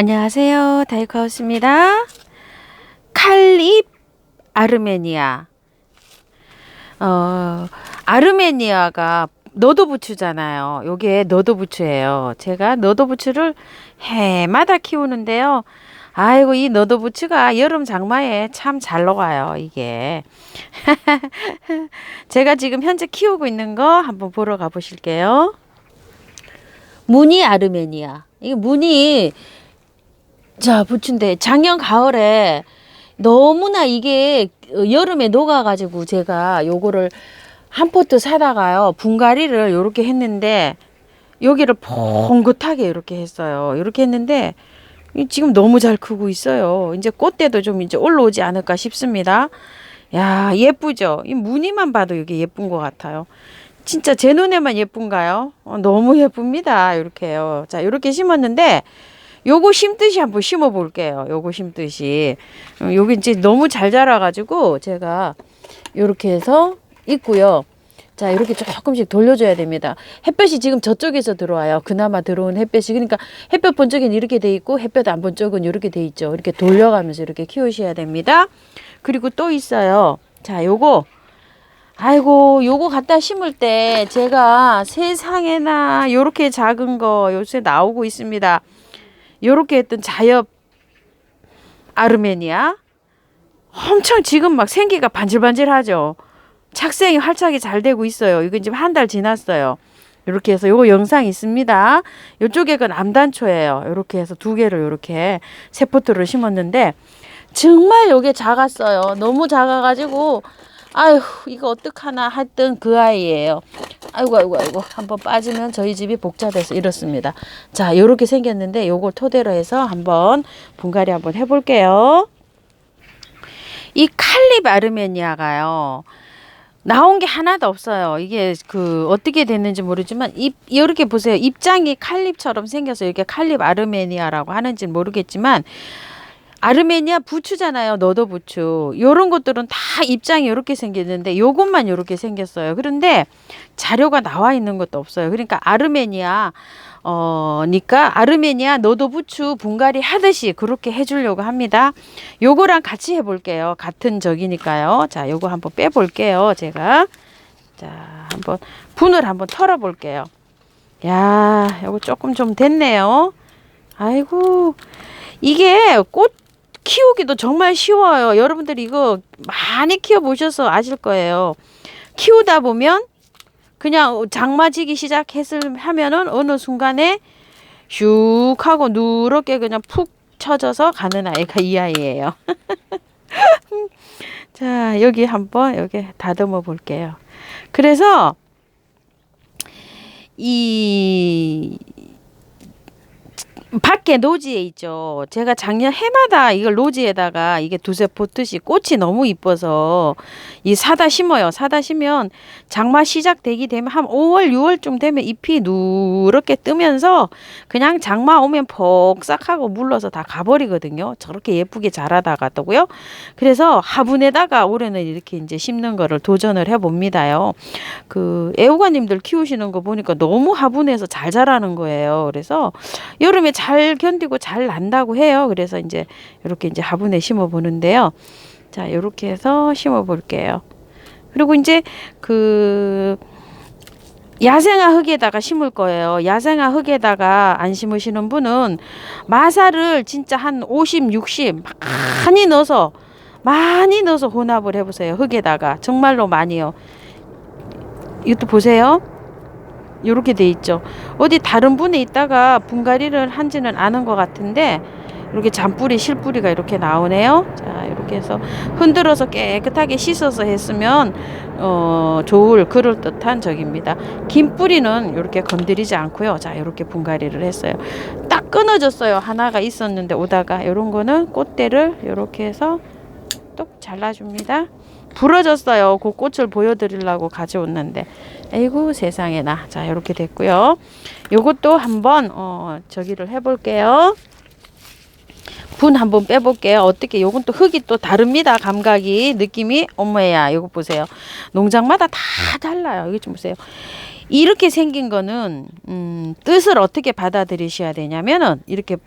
안녕하세요. 다이커하우스입니다. 칼립 아르메니아. 아르메니아가 너도부추잖아요. 요게 너도부추예요. 제가 너도부추를 해마다 키우는데요. 아이고, 이 너도부추가 여름 장마에 참 잘 녹아요, 이게. 제가 지금 현재 키우고 있는 거 한번 보러 가보실게요. 무늬 아르메니아. 이게 무늬, 자, 부추인데 작년 가을에 너무나 이게 여름에 녹아가지고 제가 요거를 한 포트 사다가요. 분갈이를 요렇게 했는데 여기를 봉긋하게 이렇게 했어요. 이렇게 했는데 지금 너무 잘 크고 있어요. 이제 꽃대도 좀 이제 올라오지 않을까 싶습니다. 야, 예쁘죠? 이 무늬만 봐도 이게 예쁜 것 같아요. 진짜 제 눈에만 예쁜가요? 너무 예쁩니다. 이렇게요. 자, 이렇게 심었는데 요거 심듯이 한번 심어 볼게요. 요거 심듯이. 요게 이제 너무 잘 자라가지고 제가 요렇게 해서 있고요. 자, 이렇게 조금씩 돌려줘야 됩니다. 햇볕이 지금 저쪽에서 들어와요. 그나마 들어온 햇볕이. 그러니까 햇볕 본 쪽은 이렇게 돼 있고 햇볕 안 본 쪽은 이렇게 돼 있죠. 이렇게 돌려가면서 이렇게 키우셔야 됩니다. 그리고 또 있어요. 자, 요거. 아이고, 요거 갖다 심을 때 제가 세상에나 요렇게 작은 거 요새 나오고 있습니다. 요렇게 했던 자엽 아르메니아. 엄청 지금 막 생기가 반질반질하죠. 착생이 활착이 잘 되고 있어요. 이건 지금 한 달 지났어요. 이렇게 해서 요거 영상 있습니다. 요쪽에 건 암단초예요. 이렇게 해서 두 개를 이렇게 세 포트를 심었는데 정말 요게 작았어요. 너무 작아가지고 아휴, 이거 어떡하나 했던 그 아이예요. 아이고 한번 빠지면 저희 집이 복잡해서 이렇습니다. 자, 요렇게 생겼는데 요걸 토대로 해서 한번 분갈이 한번 해볼게요. 이 칼립 아르메니아가요, 나온 게 하나도 없어요. 이게 어떻게 됐는지 모르지만 이렇게 보세요. 입장이 칼립처럼 생겨서 이렇게 칼립 아르메니아라고 하는지는 모르겠지만 아르메니아 부추잖아요. 너도 부추. 요런 것들은 다 입장이 이렇게 생겼는데 요것만 이렇게 생겼어요. 그런데 자료가 나와 있는 것도 없어요. 그러니까 아르메니아 너도 부추 분갈이 하듯이 그렇게 해주려고 합니다. 요거랑 같이 해볼게요. 같은 적이니까요. 자, 요거 한번 빼볼게요. 제가. 자, 한번 분을 한번 털어볼게요. 야, 요거 조금 좀 됐네요. 아이고, 이게 꽃 키우기도 정말 쉬워요. 여러분들이 이거 많이 키워보셔서 아실 거예요. 키우다 보면 그냥 장마지기 하면은 어느 순간에 슉 하고 누렇게 그냥 푹 쳐져서 가는 아이가 이 아이예요. 자, 여기 한번 여기 다듬어 볼게요. 그래서 이 밖에 노지에 있죠. 제가 작년 해마다 이걸 노지에다가 이게 두세 포트씩 꽃이 너무 이뻐서 사다 심어요. 사다 심으면 장마 시작되기 되면 한 5월, 6월쯤 되면 잎이 누렇게 뜨면서 그냥 장마 오면 폭삭하고 물러서 다 가버리거든요. 저렇게 예쁘게 자라다가더고요. 그래서 화분에다가 올해는 이렇게 이제 심는 거를 도전을 해봅니다요. 애호가님들 키우시는 거 보니까 너무 화분에서 잘 자라는 거예요. 그래서 여름에 잘 견디고 잘 난다고 해요. 그래서 이제 이렇게 이제 화분에 심어 보는데요. 자, 이렇게 해서 심어 볼게요. 그리고 이제 야생화 흙에다가 심을 거예요. 야생화 흙에다가 안 심으시는 분은 마사를 진짜 한 50, 60 많이 넣어서 혼합을 해보세요. 흙에다가 정말로 많이요. 이것도 보세요. 이렇게 돼 있죠. 어디 다른 분에 있다가 분갈이를 한지는 않은 것 같은데 이렇게 잔뿌리 실뿌리가 이렇게 나오네요. 자, 이렇게 해서 흔들어서 깨끗하게 씻어서 했으면 좋을 그럴듯한 적입니다. 긴 뿌리는 이렇게 건드리지 않고요. 자, 이렇게 분갈이를 했어요. 딱 끊어졌어요. 하나가 있었는데 오다가 이런 거는 꽃대를 이렇게 해서 똑 잘라줍니다. 부러졌어요. 그 꽃을 보여드리려고 가져왔는데 아이고 세상에나. 자, 이렇게 됐고요. 요것도 한번 저기를 해볼게요. 분 한번 빼볼게요. 어떻게 요건 또 흙이 또 다릅니다. 감각이 느낌이 어머야 요거 보세요. 농장마다 다 달라요. 이거 좀 보세요. 이렇게 생긴 거는 뜻을 어떻게 받아들이셔야 되냐면은 이렇게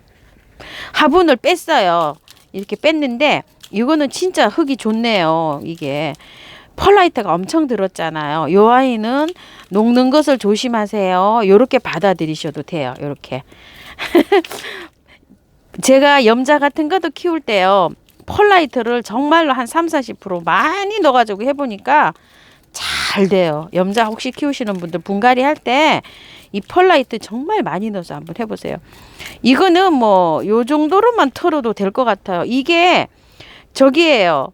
화분을 뺐어요. 이렇게 뺐는데 이거는 진짜 흙이 좋네요. 이게 펄라이트가 엄청 들었잖아요. 요 아이는 녹는 것을 조심하세요. 요렇게 받아들이셔도 돼요. 요렇게. 제가 염자 같은 것도 키울 때요. 펄라이트를 정말로 한 30-40% 많이 넣어가지고 해보니까 잘 돼요. 염자 혹시 키우시는 분들 분갈이 할 때 이 펄라이트 정말 많이 넣어서 한번 해보세요. 이거는 뭐 요 정도로만 털어도 될 것 같아요. 이게 저기예요.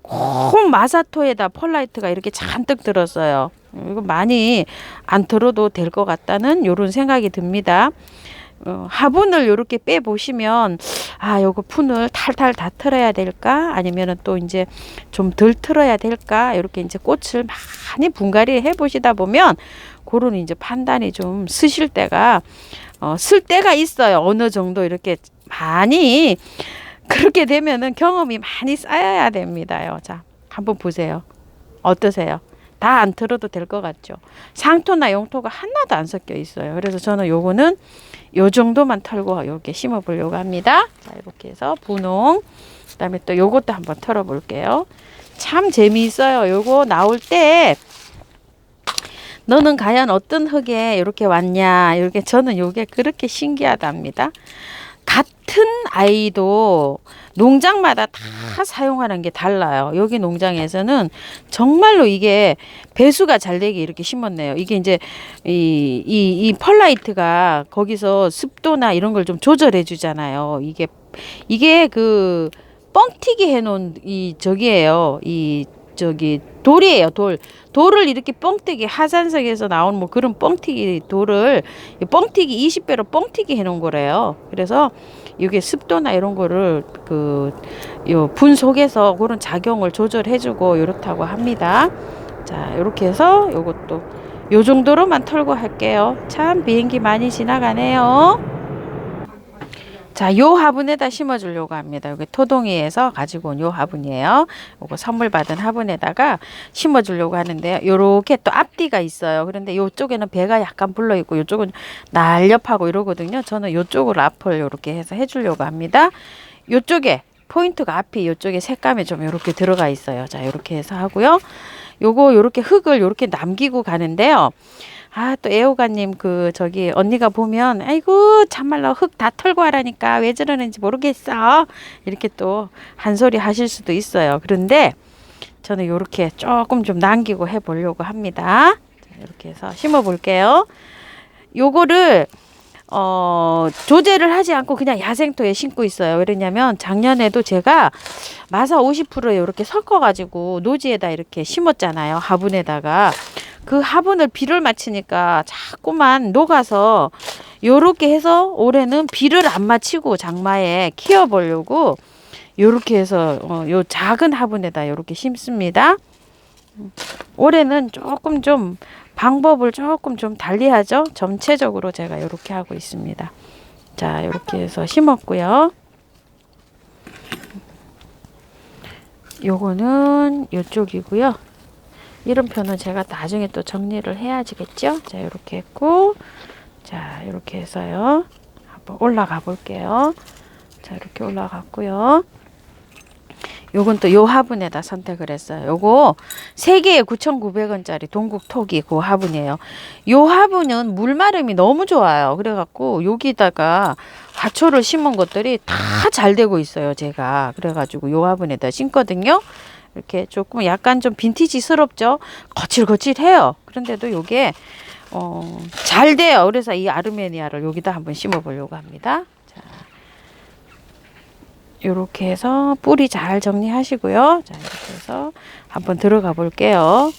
콩 마사토에다 펄라이트가 이렇게 잔뜩 들었어요. 이거 많이 안 털어도 될 것 같다는 요런 생각이 듭니다. 화분을 이렇게 빼 보시면 아 요거 푼을 탈탈 다 틀어야 될까 아니면은 또 이제 좀 덜 틀어야 될까 이렇게 이제 꽃을 많이 분갈이 해 보시다 보면 그런 이제 판단이 좀 쓰실 때가 쓸 때가 있어요. 어느 정도 이렇게 많이 그렇게 되면은 경험이 많이 쌓여야 됩니다요. 자 한번 보세요. 어떠세요? 다 안 틀어도 될 것 같죠. 상토나 용토가 하나도 안 섞여 있어요. 그래서 저는 요거는 요 정도만 털고 이렇게 심어 보려고 합니다. 자, 이렇게 해서 분홍. 그다음에 또 요것도 한번 털어 볼게요. 참 재미있어요. 요거 나올 때 너는 과연 어떤 흙에 이렇게 왔냐. 이렇게 저는 요게 그렇게 신기하답니다. 같은 아이도 농장마다 다 사용하는 게 달라요. 여기 농장에서는 정말로 이게 배수가 잘 되게 이렇게 심었네요. 이게 이제 이 펄라이트가 거기서 습도나 이런 걸 좀 조절해 주잖아요. 이게 그 뻥튀기 해놓은 이 저기예요. 이 저기 돌이에요. 돌을 이렇게 뻥튀기 하산석에서 나온 뭐 그런 뻥튀기 돌을 뻥튀기 20배로 뻥튀기 해놓은 거래요. 그래서 이게 습도나 이런 거를 그 요 분 속에서 그런 작용을 조절해주고 이렇다고 합니다. 자 이렇게 해서 요것도 요 정도로만 털고 할게요. 참 비행기 많이 지나가네요. 자, 요 화분에다 심어주려고 합니다. 여기 토동이에서 가지고 온 요 화분이에요. 요거 선물 받은 화분에다가 심어주려고 하는데요. 요렇게 또 앞뒤가 있어요. 그런데 요쪽에는 배가 약간 불러 있고 요쪽은 날렵하고 이러거든요. 저는 요쪽으로 앞을 요렇게 해서 해주려고 합니다. 요쪽에 포인트가 앞이 요쪽에 색감이 좀 요렇게 들어가 있어요. 자, 요렇게 해서 하고요. 요거 요렇게 흙을 요렇게 남기고 가는데요. 아, 또 애호가님 저기 언니가 보면 아이고 참말로 흙 다 털고 하라니까 왜 저러는지 모르겠어. 이렇게 또 한 소리 하실 수도 있어요. 그런데 저는 요렇게 조금 좀 남기고 해 보려고 합니다. 자, 이렇게 해서 심어 볼게요. 요거를 조제를 하지 않고 그냥 야생토에 심고 있어요. 왜냐면 작년에도 제가 마사 50%에 이렇게 섞어가지고 노지에다 이렇게 심었잖아요. 화분에다가. 그 화분을 비를 맞추니까 자꾸만 녹아서 요렇게 해서 올해는 비를 안 맞추고 장마에 키워보려고 요렇게 해서 요 작은 화분에다 요렇게 심습니다. 올해는 조금 좀 방법을 조금 좀 달리하죠. 전체적으로 제가 이렇게 하고 있습니다. 자, 이렇게 해서 심었고요. 요거는 이쪽이고요. 이름표는 제가 나중에 또 정리를 해야지겠죠. 자, 이렇게 했고, 자, 이렇게 해서요. 한번 올라가 볼게요. 자, 이렇게 올라갔고요. 요건 또 요 화분에다 선택을 했어요. 요거 3개에 9,900원짜리 동국 토기 그 화분이에요. 요 화분은 물마름이 너무 좋아요. 그래갖고 여기다가 화초를 심은 것들이 다 잘 되고 있어요. 제가 그래가지고 요 화분에다 심거든요. 이렇게 조금 약간 좀 빈티지스럽죠. 거칠거칠해요. 그런데도 요게 잘 돼요. 그래서 이 아르메니아를 여기다 한번 심어 보려고 합니다. 자, 요렇게 해서 뿌리 잘 정리하시고요. 자, 이렇게 해서 한번 들어가 볼게요.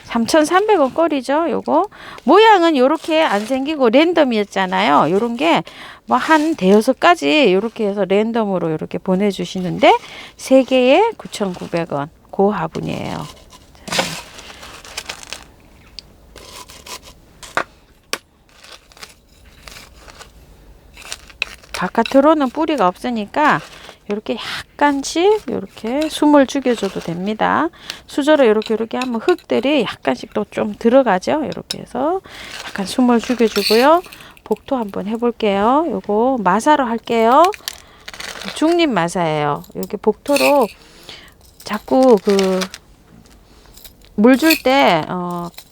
3,300원 꼴이죠. 요거 모양은 요렇게 안 생기고 랜덤이었잖아요. 요런 게 뭐 한 대여섯 가지 요렇게 해서 랜덤으로 요렇게 보내주시는데 3개에 9,900원 그 화분이에요. 자. 바깥으로는 뿌리가 없으니까 이렇게 약간씩 이렇게 숨을 죽여줘도 됩니다. 수저로 이렇게 하면 흙들이 약간씩 또 좀 들어가죠. 이렇게 해서 약간 숨을 죽여주고요. 복토 한번 해볼게요. 요거 마사로 할게요. 중립 마사예요. 여기 복토로 자꾸 그 물 줄 때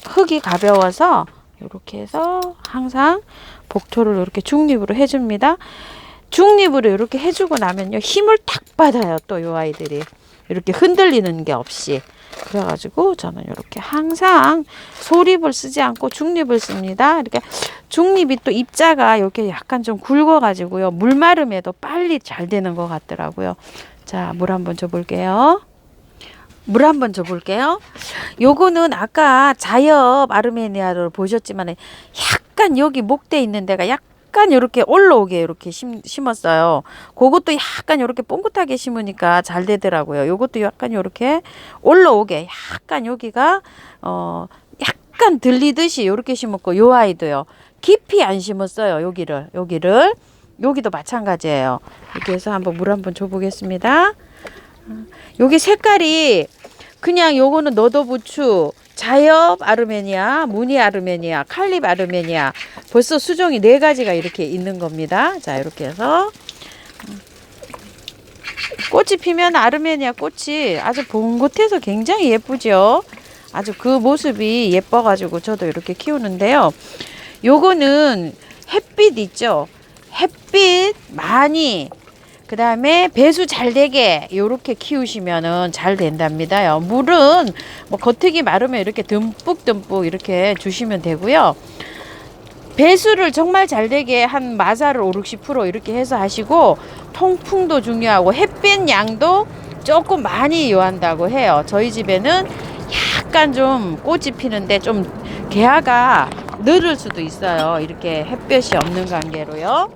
흙이 가벼워서 이렇게 해서 항상 복토를 이렇게 중립으로 해줍니다. 중립으로 이렇게 해주고 나면요 힘을 딱 받아요. 또 요 아이들이 이렇게 흔들리는 게 없이. 그래가지고 저는 이렇게 항상 소립을 쓰지 않고 중립을 씁니다. 이렇게 중립이 또 입자가 이렇게 약간 좀 굵어가지고요 물 마름에도 빨리 잘 되는 것 같더라고요. 자, 물 한번 줘볼게요. 물 한번 줘볼게요. 요거는 아까 자엽 아르메니아를 보셨지만 약간 여기 목대 있는 데가 약간 이렇게 올라오게 이렇게 심었어요. 그것도 약간 이렇게 뽕긋하게 심으니까 잘 되더라고요. 요것도 약간 이렇게 올라오게 약간 여기가 약간 들리듯이 이렇게 심었고, 요 아이도요 깊이 안 심었어요. 여기도 마찬가지예요. 이렇게 해서 한번 물 한번 줘보겠습니다. 여기 색깔이 그냥 요거는 너도부추, 자엽 아르메니아, 무늬 아르메니아, 칼립 아르메니아, 벌써 수종이 4가지가 이렇게 있는 겁니다. 자, 이렇게 해서 꽃이 피면 아르메니아 꽃이 아주 봉긋해서 굉장히 예쁘죠. 아주 그 모습이 예뻐가지고 저도 이렇게 키우는데요. 요거는 햇빛 있죠. 햇빛 많이, 그 다음에 배수 잘 되게 요렇게 키우시면은 잘 된답니다요. 물은 뭐 겉흙이 마르면 이렇게 듬뿍듬뿍 이렇게 주시면 되고요. 배수를 정말 잘 되게 한 마사를 5, 60% 이렇게 해서 하시고, 통풍도 중요하고 햇빛 양도 조금 많이 요한다고 해요. 저희 집에는 약간 좀 꽃이 피는데 좀 개화가 늘을 수도 있어요. 이렇게 햇볕이 없는 관계로요.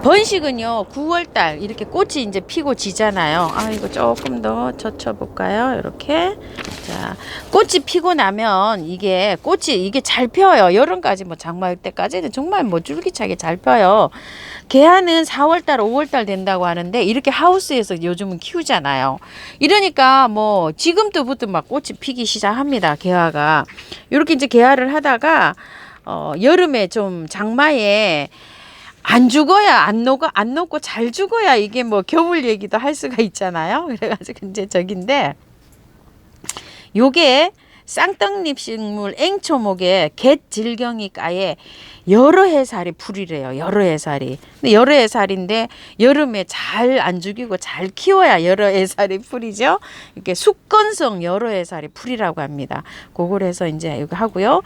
번식은요 9월달 이렇게 꽃이 이제 피고 지잖아요. 이거 조금 더 젖혀 볼까요? 이렇게. 자, 꽃이 피고 나면 이게 잘 펴요. 여름까지 뭐 장마일 때까지는 정말 뭐 줄기차게 잘 펴요. 개화는 4월달 5월달 된다고 하는데, 이렇게 하우스에서 요즘은 키우잖아요. 이러니까 뭐 지금부터 막 꽃이 피기 시작합니다. 개화가 이렇게 이제 개화를 하다가 여름에 좀 장마에 안 죽어야 안 녹고 잘 죽어야 이게 뭐 겨울 얘기도 할 수가 있잖아요. 그래가지고 이제 저긴데, 요게 쌍떡잎 식물 앵초목의 갯질경이가에 여러 해살이 풀이래요. 여러 해살이. 근데 여러 해살인데 여름에 잘 안 죽이고 잘 키워야 여러 해살이 풀이죠. 이렇게 숙건성 여러 해살이 풀이라고 합니다. 그걸 해서 이제 이거 하고요.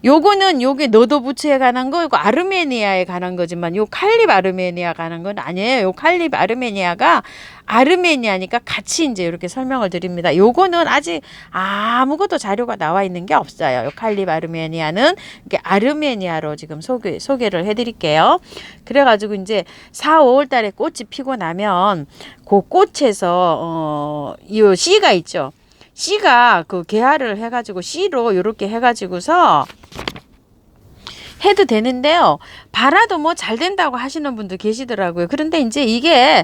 요거는 요게 너도부츠에 관한 거, 이거 아르메니아에 관한 거지만 요 칼립 아르메니아 관한 건 아니에요. 요 칼립 아르메니아가 아르메니아니까 같이 이제 이렇게 설명을 드립니다. 요거는 아직 아무것도 자료가 나와 있는 게 없어요. 요 칼립 아르메니아는 이게 아르메니아로 지금 소개를 해드릴게요. 그래가지고 이제 4, 5월 달에 꽃이 피고 나면 그 꽃에서 이 씨가 있죠. 씨가 그 개화를 해가지고 씨로 이렇게 해가지고서 해도 되는데요. 발아도 뭐 잘 된다고 하시는 분도 계시더라고요. 그런데 이제 이게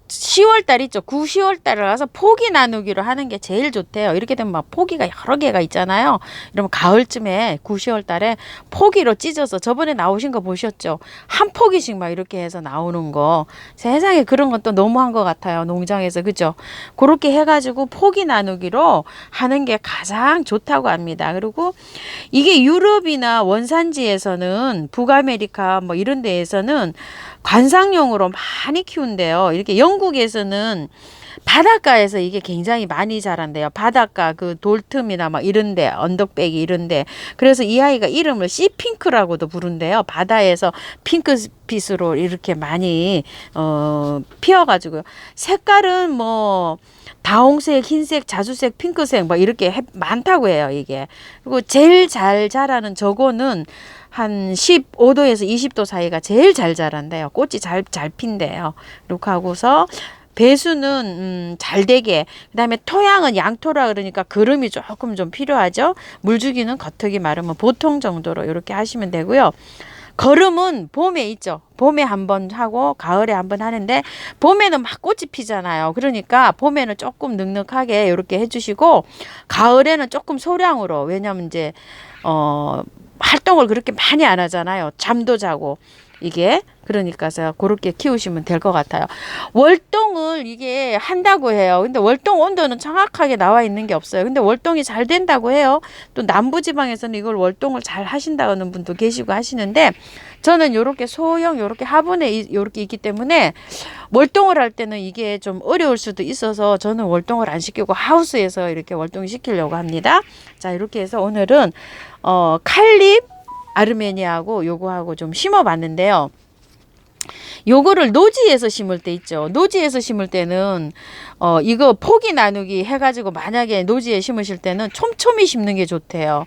10월 달 있죠. 9, 10월 달에 가서 포기 나누기로 하는 게 제일 좋대요. 이렇게 되면 막 포기가 여러 개가 있잖아요. 이러면 가을쯤에 9, 10월 달에 포기로 찢어서, 저번에 나오신 거 보셨죠? 한 포기씩 막 이렇게 해서 나오는 거. 세상에 그런 건 또 너무한 것 같아요. 농장에서. 그죠? 그렇게 해가지고 포기 나누기로 하는 게 가장 좋다고 합니다. 그리고 이게 유럽이나 원산지에서는, 북아메리카 뭐 이런 데에서는 관상용으로 많이 키운대요. 이렇게 영국에서는 바닷가에서 이게 굉장히 많이 자란대요. 바닷가 그 돌틈이나 막 이런데, 언덕배기 이런데. 그래서 이 아이가 이름을 씨핑크라고도 부른대요. 바다에서 핑크빛으로 이렇게 많이 피어가지고요. 색깔은 뭐 다홍색, 흰색, 자주색, 핑크색 뭐 이렇게 많다고 해요. 이게. 그리고 제일 잘 자라는 저거는 한 15도에서 20도 사이가 제일 잘 자란대요. 꽃이 잘 핀대요. 이렇게 하고서 배수는 잘 되게, 그다음에 토양은 양토라 그러니까 거름이 조금 좀 필요하죠. 물주기는 겉흙이 마르면 보통 정도로 이렇게 하시면 되고요. 거름은 봄에 있죠. 봄에 한번 하고 가을에 한번 하는데, 봄에는 막 꽃이 피잖아요. 그러니까 봄에는 조금 넉넉하게 이렇게 해주시고, 가을에는 조금 소량으로, 왜냐면 이제 활동을 그렇게 많이 안 하잖아요. 잠도 자고. 이게 그러니까서 그렇게 키우시면 될 것 같아요. 월동을 이게 한다고 해요. 근데 월동 온도는 정확하게 나와 있는 게 없어요. 근데 월동이 잘 된다고 해요. 또 남부지방에서는 이걸 월동을 잘 하신다는 분도 계시고 하시는데 저는 요렇게 소형 요렇게 화분에 요렇게 있기 때문에 월동을 할 때는 이게 좀 어려울 수도 있어서 저는 월동을 안 시키고 하우스에서 이렇게 월동 시키려고 합니다. 자, 이렇게 해서 오늘은 칼립 아르메니아하고 요거하고 좀 심어봤는데요. 요거를 노지에서 심을 때 있죠. 노지에서 심을 때는 이거 포기 나누기 해가지고 만약에 노지에 심으실 때는 촘촘히 심는 게 좋대요.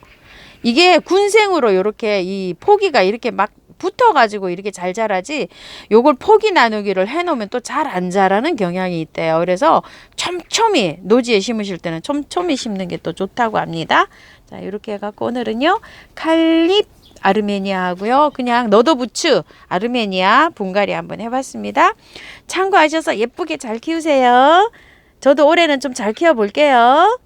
이게 군생으로 요렇게 이 포기가 이렇게 막 붙어가지고 이렇게 잘 자라지 요걸 포기 나누기를 해놓으면 또 잘 안 자라는 경향이 있대요. 그래서 촘촘히 노지에 심으실 때는 촘촘히 심는 게 또 좋다고 합니다. 자, 이렇게 해갖고 오늘은요 칼립 아르메니아 하고요. 그냥 너도부츠 아르메니아 분갈이 한번 해봤습니다. 참고하셔서 예쁘게 잘 키우세요. 저도 올해는 좀 잘 키워볼게요.